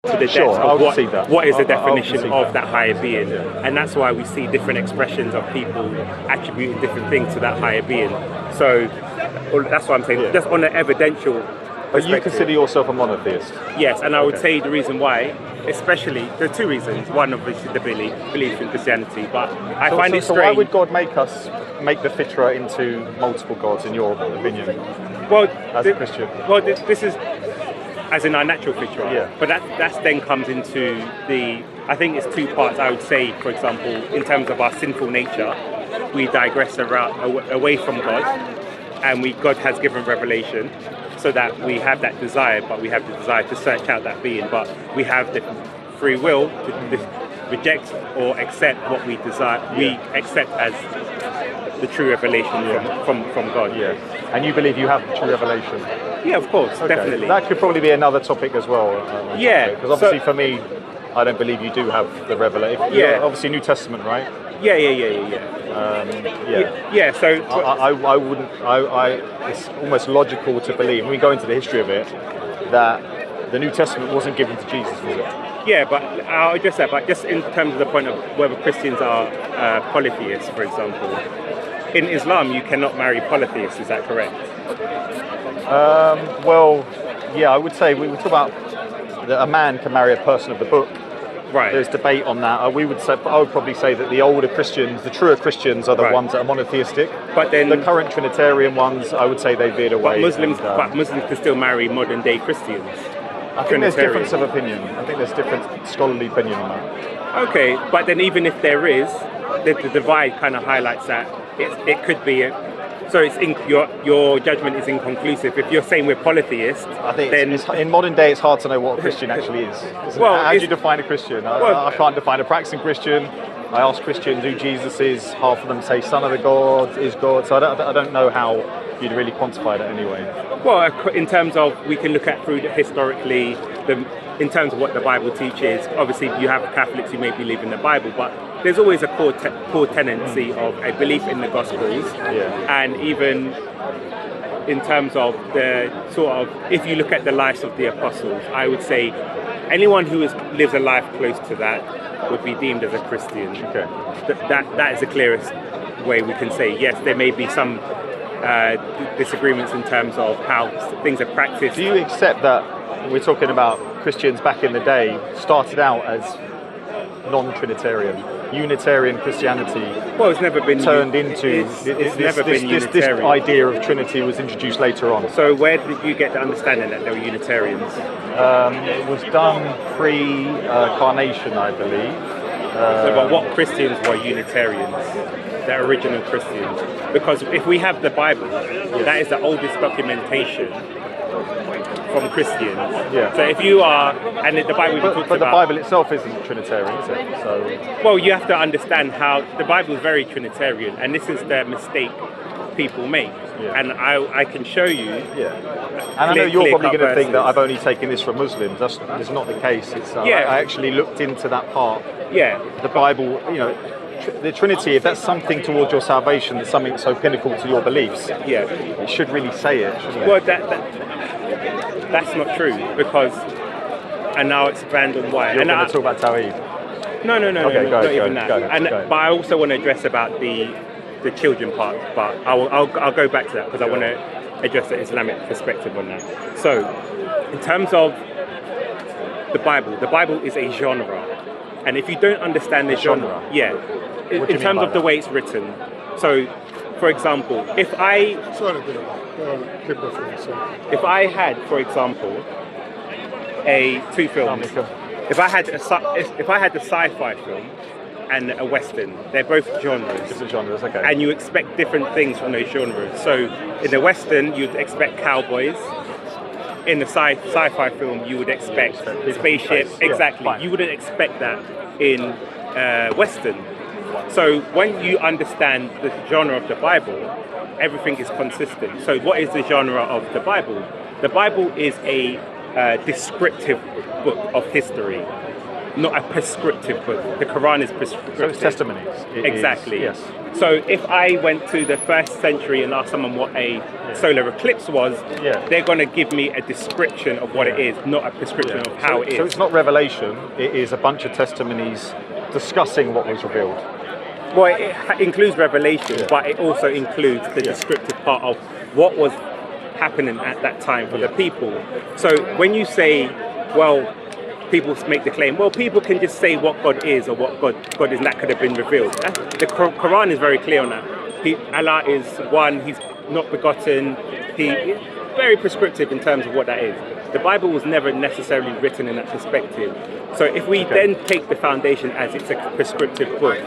to the depths Sure, I'll of what, concede that. what is the I'll definition concede of that. that higher being. And that's why we see different expressions of people attributing different things to that higher being. So that's what I'm saying. Yeah. Just on an evidential But you perspective. consider yourself a monotheist? Yes, and I would Okay. say the reason why, especially, there are two reasons. One, obviously, the belief in Christianity, but I find it So strange. why would God make the Fitra into multiple gods, in your opinion, well, as a Christian? Well, this is as in our natural Fitra. Yeah. But that then comes into I think it's two parts. I would say, for example, in terms of our sinful nature, we digress away from God, and God has given revelation, so that we have that desire, but we have the desire to search out that being, but we have the free will to reject or accept what we desire. Yeah. We accept as the true revelation from God. Yeah. And you believe you have true revelation? Yeah, of course, Okay. definitely. That could probably be another topic as well. Yeah, Because obviously so- for me, I don't believe you do have the revelation. Yeah. Obviously New Testament, right? Yeah. Yeah. So I wouldn't. It's almost logical to believe, when we go into the history of it, that the New Testament wasn't given to Jesus, was it? yeah, but I'll address that. But just in terms of the point of whether Christians are polytheists, for example, in Islam you cannot marry polytheists. Is that correct? Well, yeah, I would say we talk about that a man can marry a person of the book. Right. There's debate on that. I would probably say that the older Christians, the truer Christians, are the Right. ones that are monotheistic. But then The current Trinitarian ones, I would say they veered away. Muslims and, can still marry modern day Christians. I think there's Trinitarian. difference of opinion. I think there's different scholarly opinion on that. Okay, but then even if there is, the divide kind of highlights that it could be. So your judgment is inconclusive. If you're saying we're polytheists, I think then in modern day it's hard to know what a Christian actually is. Isn't Well, it? How do you it's- define a Christian? Well- I can't define a practicing Christian. I ask Christians who Jesus is. Half of them say Son of the God, is God. So I don't know how you'd really quantify that anyway. well, in terms of we can look at through historically, in terms of what the Bible teaches. Obviously, you have Catholics who may believe in the Bible, but there's always a core tendency of a belief in the Gospels, Yeah. and even in terms of the sort of, if you look at the lives of the apostles, I would say anyone who lives a life close to that would be deemed as a Christian. Okay. That is the clearest way we can say yes. There may be some disagreements in terms of how things are practiced. Do you accept that we're talking about Christians back in the day started out as non-Trinitarian, Unitarian Christianity Well, it's never been turned into it's never been this Unitarian. idea of Trinity was introduced later on. So where did you get the understanding that they were Unitarians? It was done pre-carnation, I believe. But what Christians were Unitarians? The original Christians. Because if we have the Bible, that is the oldest documentation from Christians. Yeah. So if you are, and the Bible even talks But the about, Bible itself isn't Trinitarian, is it? So well, you have to understand how the Bible is very Trinitarian, and this is the mistake people make. Yeah. And I can show you. yeah. And I know you're probably clear-cut going to think that verses. I've only taken this from Muslims. That's not the case. It's, Yeah. I actually looked into that part. Yeah. The Bible, the Trinity, if that's something towards your salvation, that's something so pinnacle to your beliefs, Yeah. it should really say it, shouldn't it? Well, that's not true, because, and now expand on why. You're And going to talk about Tawhid. No, Okay, not go ahead, even go that. ahead, And go ahead. but I also want to address about the children part, but I'll go back to that because I want to address the Islamic perspective on that. So, in terms of the Bible is a genre, and if you don't understand the genre, Genre? yeah, What do you in mean terms by of the that? way it's written. So, for example, if I had, for example, two films. If I had the sci-fi film and a western, they're both genres. Different genres, okay. And you expect different things from those genres. So in the western, you'd expect cowboys. In the sci-fi film, you would expect spaceships. space. Yeah, Exactly. fine. You wouldn't expect that in western. So when you understand the genre of the Bible, everything is consistent. So what is the genre of the Bible? The Bible is a descriptive book of history. not a prescriptive book. The Quran is prescriptive. So it's testimonies. It Exactly. Is, yes. So if I went to the 1st century and asked someone what a solar eclipse was, they're going to give me a description of what it is, not a prescription of how it is. So it's not revelation, it is a bunch of testimonies discussing what was revealed. Well, it includes revelation, but it also includes the descriptive part of what was happening at that time for the people. So when you say, well, people make the claim, well, people can just say what God is or what God is, and that could have been revealed. The Quran is very clear on that. Allah is one, He's not begotten, He very prescriptive in terms of what that is. The Bible was never necessarily written in that perspective. So if we then take the foundation as it's a prescriptive book,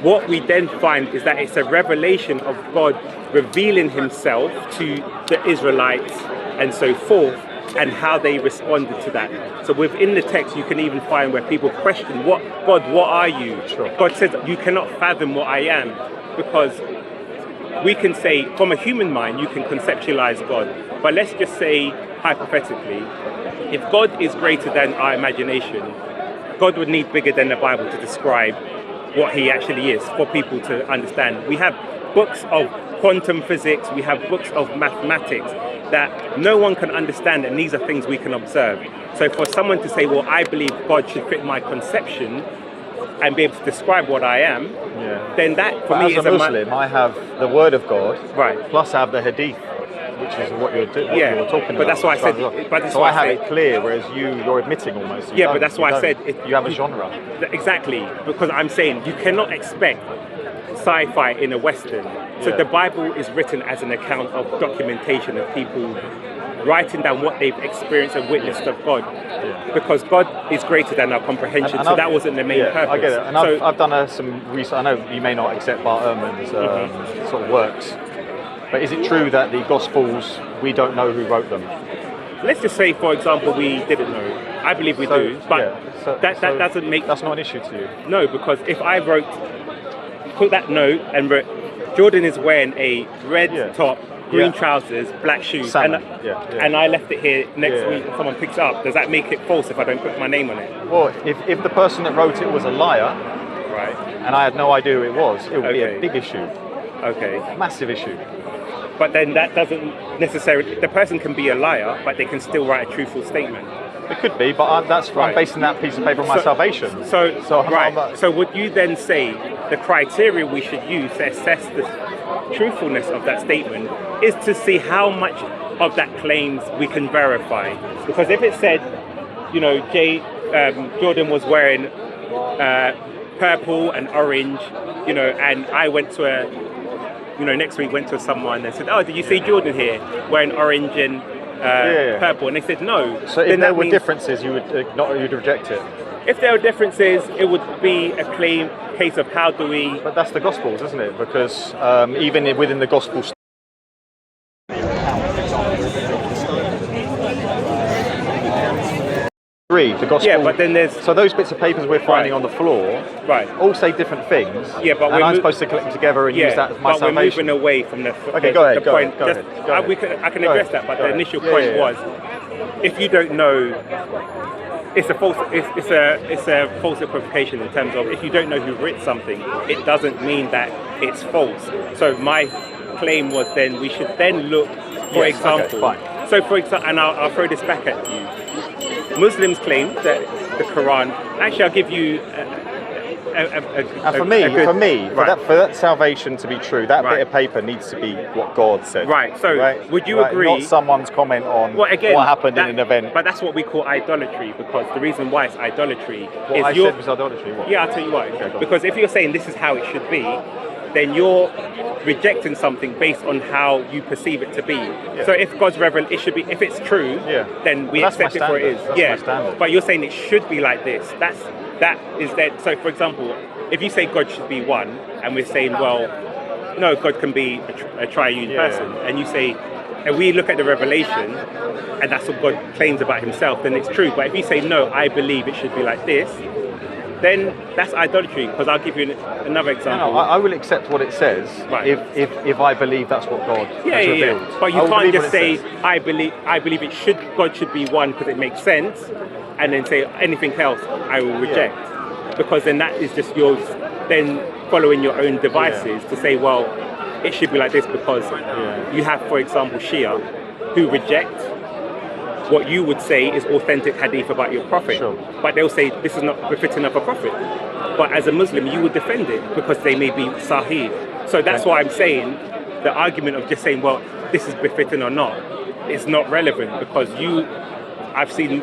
what we then find is that it's a revelation of God revealing Himself to the Israelites and so forth, and how they responded to that. So within the text, you can even find where people question, what are you? Sure. God says, you cannot fathom what I am, because we can say, from a human mind, you can conceptualize God. But let's just say, hypothetically, if God is greater than our imagination, God would need bigger than the Bible to describe what He actually is for people to understand. We have books of quantum physics, we have books of mathematics that no one can understand, and these are things we can observe. So for someone to say, well, I believe God should fit my conception and be able to describe what I am, then that for me as is a Muslim, I have the Word of God, plus I have the Hadith, which is what you're talking about. But that's why I said. So I have it clear, whereas you're admitting almost. But that's why I said you have a genre. Exactly, because I'm saying you cannot expect sci-fi in a Western. So the Bible is written as an account of documentation of people writing down what they've experienced and witnessed of God, because God is greater than our comprehension. And so that wasn't the main purpose. I get it. And I've done some research. I know you may not accept Bart Ehrman's sort of works, but is it true that the Gospels, we don't know who wrote them? Let's just say, for example, we didn't know. I believe we do, but that doesn't make... That's not an issue to you? No, because if I put that note and wrote, Jordan is wearing a red top, green trousers, black shoes, and I left it here next week and someone picks it up, does that make it false if I don't put my name on it? Well, if the person that wrote it was a liar, and I had no idea who it was, it would be a big issue. Massive issue. But then that doesn't necessarily... The person can be a liar, but they can still write a truthful statement. It could be, but I'm basing that piece of paper on my salvation. So would you then say the criteria we should use to assess the truthfulness of that statement is to see how much of that claims we can verify? Because if it said, Jordan was wearing purple and orange, and I went to next week went to someone and said, oh, did you see Jordan here wearing orange and purple? And they said no. So if there were differences, you'd reject it? If there were differences, it would be a case of how do we... But that's the Gospels, isn't it? Because even within the Gospels... The Gospel, but then there's... So those bits of papers we're finding on the floor all say different things, but and I'm supposed to collect them together and use that as my salvation. But we're moving away from the point. Go ahead. I can address that, but the initial point was, if you don't know, it's a false equivocation in terms of if you don't know who wrote something, it doesn't mean that it's false. So my claim was then we should then look, for example. So for example, and I'll throw this back at you. Muslims claim that the Quran. Actually, I'll give you for that salvation to be true, that bit of paper needs to be what God said. Would you agree? Not someone's comment on what happened in an event. But that's what we call idolatry, because the reason why it's idolatry is I said was idolatry. What? Yeah, I'll tell you why. Because if you're saying this is how it should be, then you're rejecting something based on how you perceive it to be. So if God's revelation, it should be, if it's true, then we accept it for it is. That's my standard. But you're saying it should be like this. That is that. So for example, if you say God should be one, and we're saying, well, no, God can be a triune person, and you say, and we look at the revelation, and that's what God claims about Himself, then it's true. But if you say, no, I believe it should be like this, then that's idolatry, because I'll give you another example. No, I will accept what it says if I believe that's what God has revealed. But you can't just say, I believe God should be one because it makes sense, and then say anything else I will reject, because then that is just yours. Then following your own devices to say, well, it should be like this because you have, for example, Shia, who reject what you would say is authentic hadith about your prophet, but they'll say this is not befitting of a prophet. But as a Muslim, you would defend it because they may be sahih. So that's why I'm saying the argument of just saying, well, this is befitting or not, is not relevant, because I've seen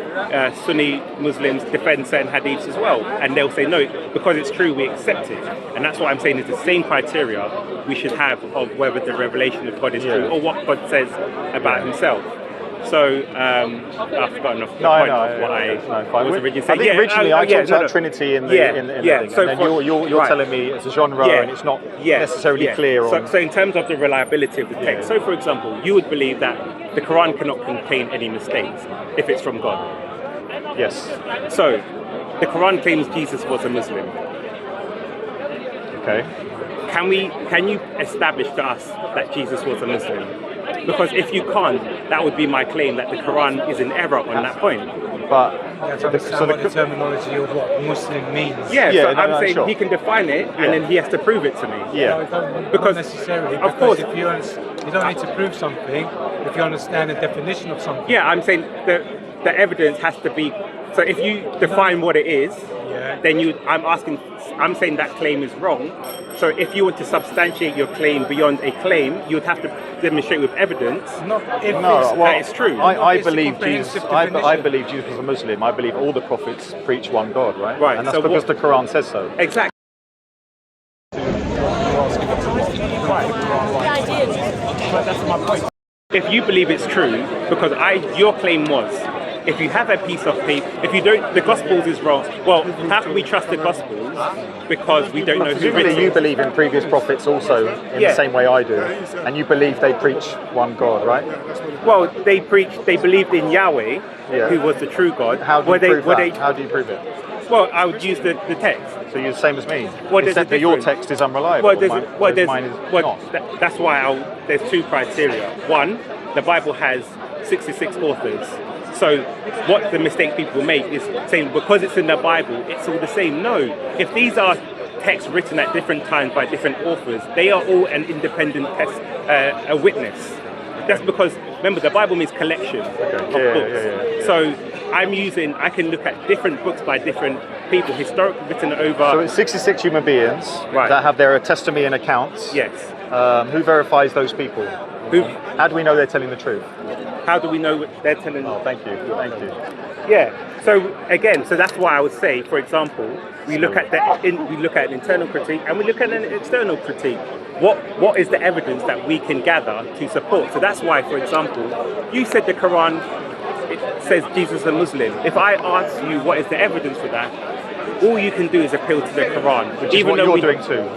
Sunni Muslims defend certain hadiths as well, and they'll say, no, because it's true, we accept it. And that's what I'm saying is the same criteria we should have of whether the revelation of God is true or what God says about himself. So I've forgotten off the point of what I was originally saying. I think originally I talked about Trinity in the thing, so and then you're telling me it's a genre and it's not necessarily clear on... So in terms of the reliability of the text, so for example, you would believe that the Quran cannot contain any mistakes if it's from God. Yes. So the Quran claims Jesus was a Muslim. Okay. Can you establish to us that Jesus was a Muslim? Because if you can't, that would be my claim that the Quran is in error on that point. But the terminology of what Muslim means. So I'm saying he can define it, and then he has to prove it to me. Because not necessarily. Of course, if you don't need to prove something if you understand the definition of something. Yeah, I'm saying the evidence has to be. So if you define what it is, then I'm saying that claim is wrong. So if you want to substantiate your claim beyond a claim, you would have to demonstrate with evidence that it's true. I believe Jesus. I believe Jesus was a Muslim. I believe all the prophets preach one God, right? Right. And that's because the Quran says so. Exactly. That's my point. If you believe it's true, because your claim was, if you have a piece of paper, if you don't, the Gospels is wrong. Well, how can we trust the Gospels? Because we don't know who wrote it. You believe in previous prophets also in the same way I do, and you believe they preach one God, right? Well, they believed in Yahweh, who was the true God. How do you prove that? How do you prove it? Well, I would use the text. So you're the same as me, except that your text is unreliable. Mine is not. That's why there's two criteria. One, the Bible has 66 authors. So what the mistake people make is saying because it's in the Bible, it's all the same. No, if these are texts written at different times by different authors, they are all an independent a witness. That's because, remember, the Bible means collection of books. So I can look at different books by different people, historically written over... So it's 66 human beings that have their testimony and accounts. Yes. Who verifies those people? How do we know they're telling the truth? How do we know they're telling... Oh, thank you. Yeah. So again, that's why I would say, for example, we look at an internal critique and we look at an external critique. What is the evidence that we can gather to support? So that's why, for example, you said the Quran, it says Jesus is a Muslim. If I ask you what is the evidence for that, all you can do is appeal to the Quran. Which is what you're doing too.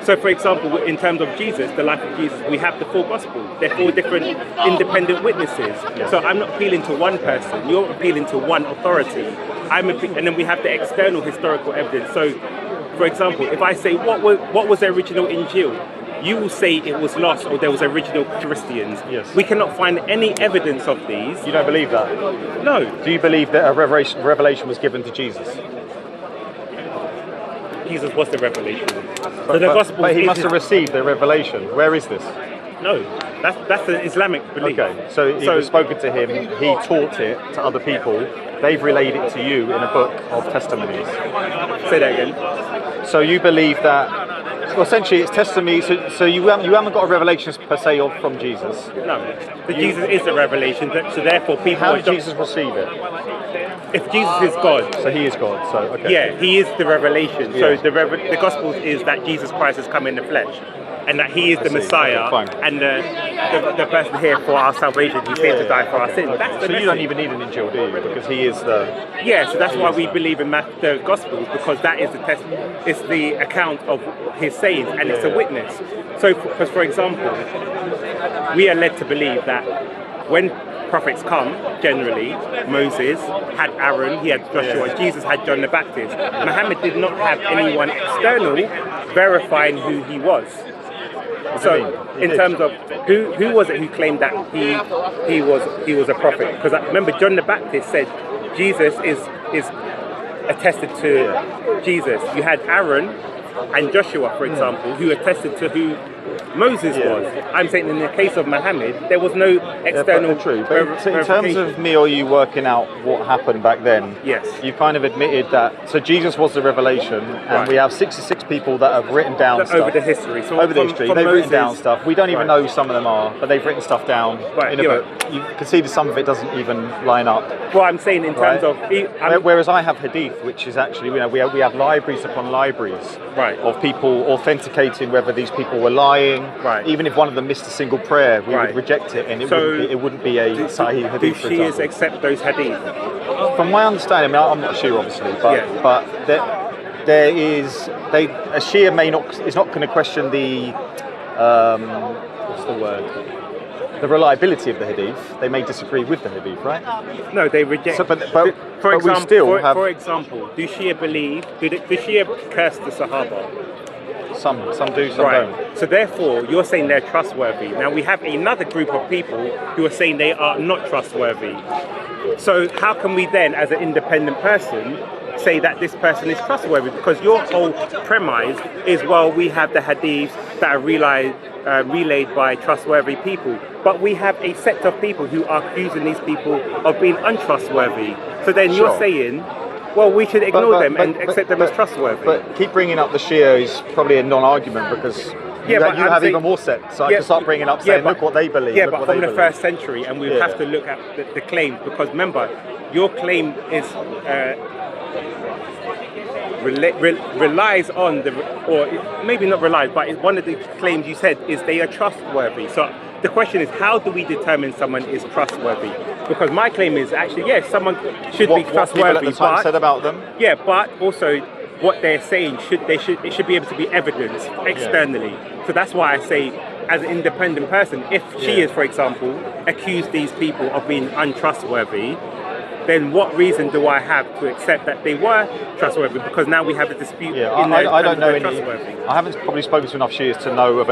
So, for example, in terms of Jesus, the life of Jesus, we have the four Gospels. They're four different independent witnesses. So I'm not appealing to one person. You're appealing to one authority. And then we have the external historical evidence. So, for example, if I say, what was the original Injil? You will say it was lost or there was original Christians. Yes. We cannot find any evidence of these. You don't believe that? No. Do you believe that a revelation was given to Jesus? Jesus was the revelation. But he must have received the revelation. Where is this? No, that's an Islamic belief. Okay, so it was spoken to him, he taught it to other people, they've relayed it to you in a book of testimonies. Say that again. So you believe that, well, essentially it's testimony, so you haven't got a revelation per se from Jesus? No, Jesus is the revelation, so therefore people... How did Jesus receive it? If Jesus is God... So he is God, so okay. Yeah, he is the revelation. So the Gospels is that Jesus Christ has come in the flesh. And that he is the Messiah and the person here for our salvation. He's here to die for our sins. That's the so you don't even need an Injil, do you? Because he is the... Yeah, so that's why we believe in the Gospels, because that is it's the account of his sayings, and it's a witness. So, because for example, we are led to believe that when prophets come, generally, Moses had Aaron, he had Joshua, Jesus had John the Baptist. Muhammad did not have anyone external verifying who he was. So, in terms of who was it who claimed that he was a prophet? Because remember, John the Baptist said Jesus is attested to Jesus. You had Aaron and Joshua, for example, who attested to who Moses was. I'm saying in the case of Muhammad, there was no external. True. But in terms of me or you working out what happened back then, yes, you kind of admitted that. So Jesus was the revelation, and we have 66 people that have written down stuff over the history. So over the history, they've written down stuff. We don't even know who some of them are, but they've written stuff down in a book. You can see that some of it doesn't even line up. Well, I'm saying in terms of, whereas I have hadith, which is actually, we have libraries upon libraries of people authenticating whether these people were lying. Right. Even if one of them missed a single prayer, we would reject it, and it wouldn't be a Sahih hadith. Do Shias accept those hadith? From my understanding, I'm not Shia obviously, but there is a Shia is not going to question the what's the word? The reliability of the hadith. They may disagree with the hadith, right? No, they reject. So, for example, do Shia believe? Do Shia curse the Sahaba? Some do, some don't. So therefore, you're saying they're trustworthy. Now we have another group of people who are saying they are not trustworthy. So how can we then, as an independent person, say that this person is trustworthy? Because your whole premise is, well, we have the hadiths that are relayed by trustworthy people, but we have a set of people who are accusing these people of being untrustworthy. So then you're saying, well, we should ignore them and accept them as trustworthy. But keep bringing up the Shia is probably a non-argument because you have even more sects. So I can start bringing up saying, look what they believe. Yeah, but from the first century, and we have to look at the claims, because remember, your claim is relies on or maybe not relies, but one of the claims you said is they are trustworthy. So the question is, how do we determine someone is trustworthy? Because my claim is actually, yes, someone should be trustworthy. What people at the time said about them? Yeah, but also what they're saying it should be able to be evidenced externally. So that's why I say, as an independent person, if Shias, for example, accuse these people of being untrustworthy, then what reason do I have to accept that they were trustworthy? Because now we have a dispute. I don't know any. I haven't probably spoken to enough Shias to know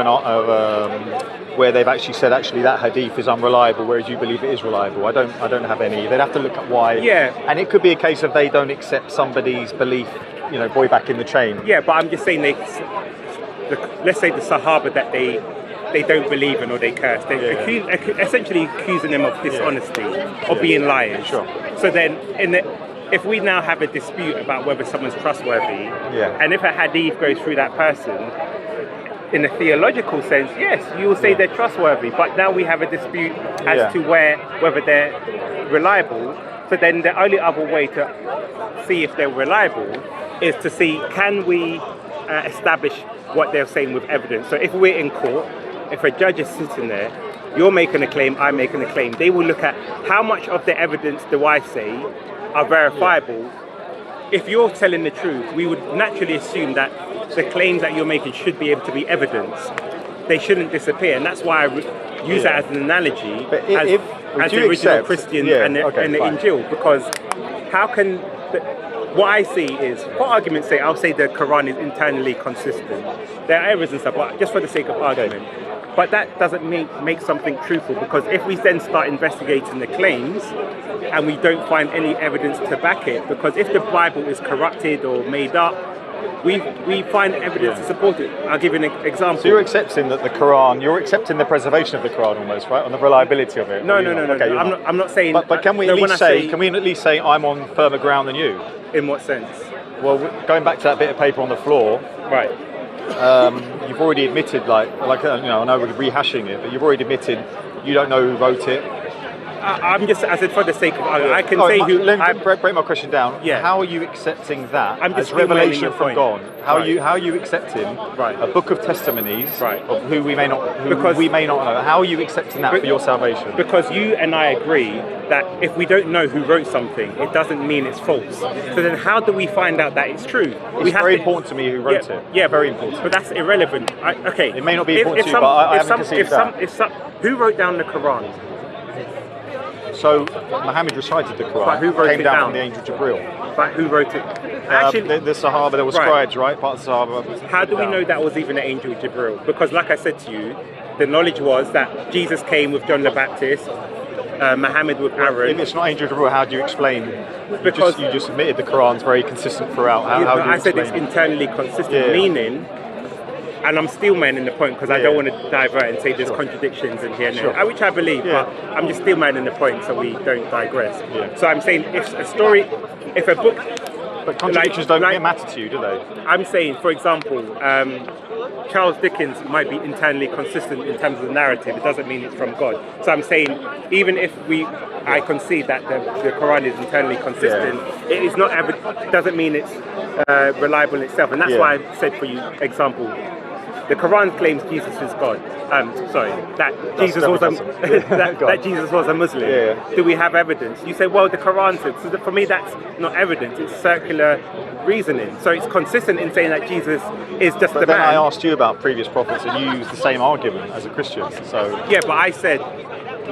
where they've actually said that hadith is unreliable, whereas you believe it is reliable. I don't have any. They'd have to look at why. Yeah. And it could be a case of they don't accept somebody's belief, boy back in the chain. Yeah, but I'm just saying let's say the Sahaba that they don't believe in or they curse. They're essentially accusing them of dishonesty or being liars. Sure. So then, if we now have a dispute about whether someone's trustworthy, and if a hadith goes through that person, in a theological sense, yes, you will say they're trustworthy. But now we have a dispute as to whether they're reliable. So then the only other way to see if they're reliable is to see, can we establish what they're saying with evidence? So if we're in court, if a judge is sitting there, you're making a claim, I'm making a claim, they will look at how much of the evidence do I say are verifiable. If you're telling the truth, we would naturally assume that the claims that you're making should be able to be evidenced. They shouldn't disappear, and that's why I use that as an analogy as the original Christian and the Injil, because how can what I see is, for argument's sake, I'll say the Quran is internally consistent. There are errors and stuff, but just for the sake of argument. But that doesn't make something truthful, because if we then start investigating the claims and we don't find any evidence to back it, because if the Bible is corrupted or made up, we find evidence to support it. I'll give you an example. So you're accepting that the Quran, you're accepting the preservation of the Quran almost, right? On the reliability of it? No. Okay, I'm not saying... But can we at least say I'm on firmer ground than you? In what sense? Well, going back to that bit of paper on the floor... Right. You've already admitted, I know we're rehashing it, but you've already admitted you don't know who wrote it. I'm just, as for the sake of argument, I can say who... Let me break my question down. Yeah. How are you accepting that as revelation from God? How are you accepting a book of testimonies of who we may not know? How are you accepting that for your salvation? Because you and I agree that if we don't know who wrote something, it doesn't mean it's false. So then how do we find out that it's true? It's very important to me who wrote it. Yeah, very important. But that's irrelevant. It may not be important to you, but I haven't conceived that. Who wrote down the Quran? So Muhammad recited the Quran. But who wrote came it down down from the angel Jibril. But who wrote it? Actually, the Sahaba, there were scribes, right? Part of the Sahaba. How do we know that was even the angel Jibril? Because like I said to you, the knowledge was that Jesus came with John the Baptist, Muhammad with If Aaron. it's not Angel Gabriel, how do you explain? Because- you just admitted the Quran's very consistent throughout. How do you I said it's explain it? internally consistent, Yeah. meaning, and I'm still manning the point because I don't Yeah. want to divert and say there's Sure. contradictions in here and Sure. there, which I believe, Yeah. but I'm just still manning the point so we don't digress. Yeah. So I'm saying if a book, But contradictions don't matter to you, do they? I'm saying, for example, Charles Dickens might be internally consistent in terms of the narrative. It doesn't mean it's from God. So I'm saying, even if I concede that the Quran is internally consistent, it is not. Doesn't mean it's reliable in itself. And that's Yeah. why I said for you, example, the Quran claims Jesus is God. That Jesus was definitely doesn't. Go on. that Jesus was a Muslim. Yeah. Do we have evidence? You say, well, the Quran said. So for me, that's not evidence. It's circular reasoning. So it's consistent in saying that Jesus is just But a then man. I asked you about previous prophets, and you used the same argument as a Christian. So, Yeah, but I said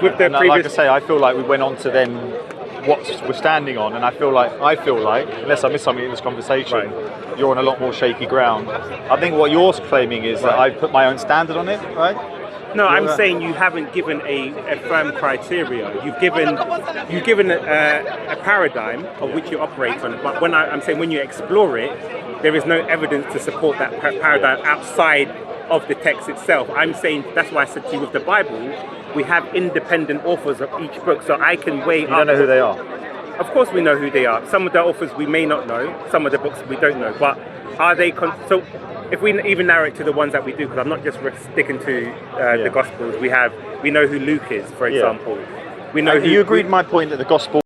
with the and like I previous. say, I feel like we went on to then what we're standing on, and I feel like, unless I missed something in this conversation, you're on a lot more shaky ground. I think what you're claiming is that I've put my own standard on it, right? No, I'm Yeah. saying you haven't given a firm criteria. You've given a paradigm of which you operate on. But I'm saying when you explore it, there is no evidence to support that paradigm outside of the text itself. I'm saying that's why I said to you with the Bible, we have independent authors of each book, so I can weigh You don't know who they are. Of course, we know who they are. Some of the authors we may not know. Some of the books we don't know. But are they? So, if we even narrow it to the ones that we do, because I'm not just sticking to the Gospels. We know who Luke is, for example. We know And who you agreed with my point that the gospel